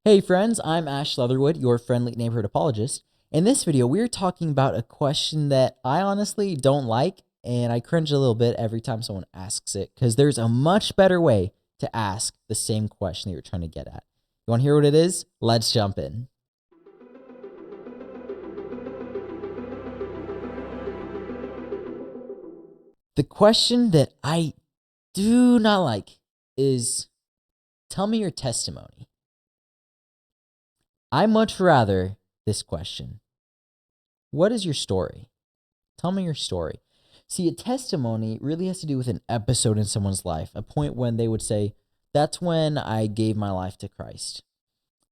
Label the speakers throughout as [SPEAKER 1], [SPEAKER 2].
[SPEAKER 1] Hey friends, I'm Ash Leatherwood, your friendly neighborhood apologist. In this video, we're talking about a question that I honestly don't like, and I cringe a little bit every time someone asks it, because there's a much better way to ask the same question that you're trying to get at. You want to hear what it is? Let's jump in. The question that I do not like is, tell me your testimony. I much rather this question. What is your story? Tell me your story. See, a testimony really has to do with an episode in someone's life, a point when they would say, that's when I gave my life to Christ.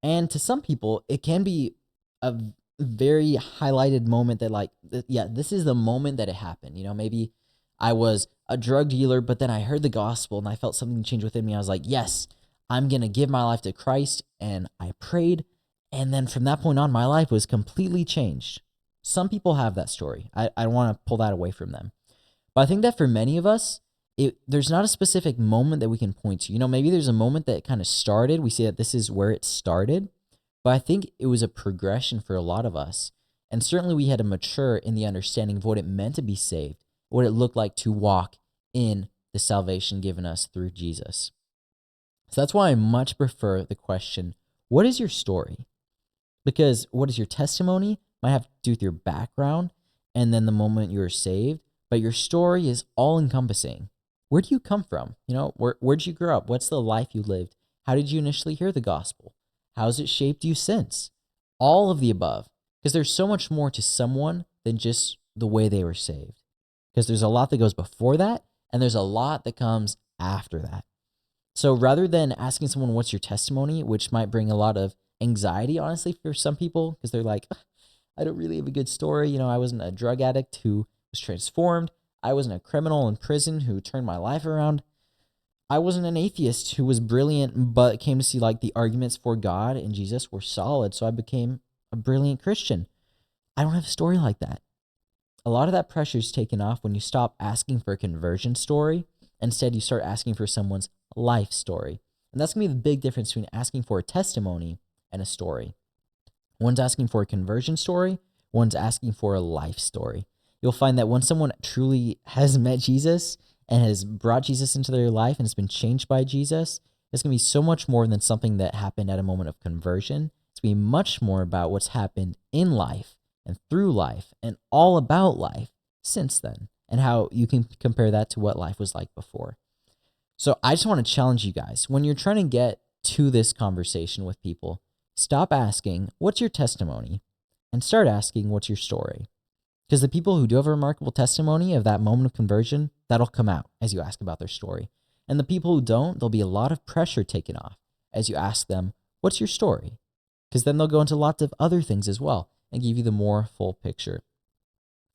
[SPEAKER 1] And to some people, it can be a very highlighted moment that, like, yeah, this is the moment that it happened. You know, maybe I was a drug dealer, but then I heard the gospel and I felt something change within me. I was like, yes, I'm going to give my life to Christ. And I prayed. And then from that point on, my life was completely changed. Some people have that story. I don't want to pull that away from them. But I think that for many of us, there's not a specific moment that we can point to. You know, maybe there's a moment that kind of started. We see that this is where it started. But I think it was a progression for a lot of us. And certainly we had to mature in the understanding of what it meant to be saved, what it looked like to walk in the salvation given us through Jesus. So that's why I much prefer the question, what is your story? Because what is your testimony might have to do with your background and then the moment you were saved, but your story is all encompassing. Where do you come from? You know, where did you grow up? What's the life you lived? How did you initially hear the gospel? How has it shaped you since? All of the above. Because there's so much more to someone than just the way they were saved. Because there's a lot that goes before that, and there's a lot that comes after that. So rather than asking someone, what's your testimony, which might bring a lot of anxiety, honestly, for some people, because they're like, I don't really have a good story. You know, I wasn't a drug addict who was transformed. I wasn't a criminal in prison who turned my life around. I wasn't an atheist who was brilliant, but came to see like the arguments for God and Jesus were solid. So I became a brilliant Christian. I don't have a story like that. A lot of that pressure is taken off when you stop asking for a conversion story. Instead, you start asking for someone's life story. And that's going to be the big difference between asking for a testimony and a story. One's asking for a conversion story, one's asking for a life story. You'll find that when someone truly has met Jesus and has brought Jesus into their life and has been changed by Jesus, it's going to be so much more than something that happened at a moment of conversion. It's going to be much more about what's happened in life and through life and all about life since then, and how you can compare that to what life was like before. So I just want to challenge you guys, when you're trying to get to this conversation with people, stop asking, what's your testimony? And start asking, what's your story? Because the people who do have a remarkable testimony of that moment of conversion, that'll come out as you ask about their story. And the people who don't, there'll be a lot of pressure taken off as you ask them, what's your story? Because then they'll go into lots of other things as well and give you the more full picture.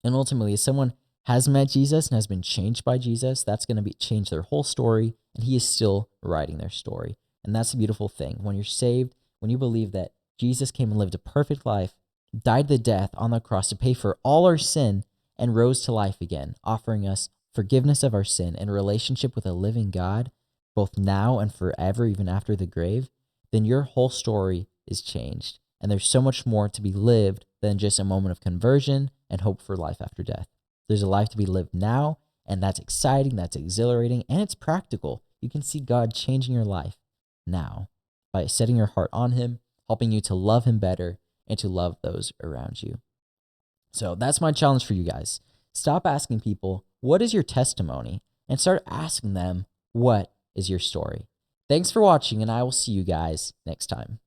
[SPEAKER 1] And ultimately, if someone has met Jesus and has been changed by Jesus, that's going to be change their whole story, and he is still writing their story. And that's a beautiful thing. When you're saved, when you believe that Jesus came and lived a perfect life, died the death on the cross to pay for all our sin, and rose to life again, offering us forgiveness of our sin and a relationship with a living God, both now and forever, even after the grave, then your whole story is changed. And there's so much more to be lived than just a moment of conversion and hope for life after death. There's a life to be lived now, and that's exciting, that's exhilarating, and it's practical. You can see God changing your life now by setting your heart on him, helping you to love him better and to love those around you. So that's my challenge for you guys. Stop asking people, what is your testimony? And start asking them, what is your story? Thanks for watching, and I will see you guys next time.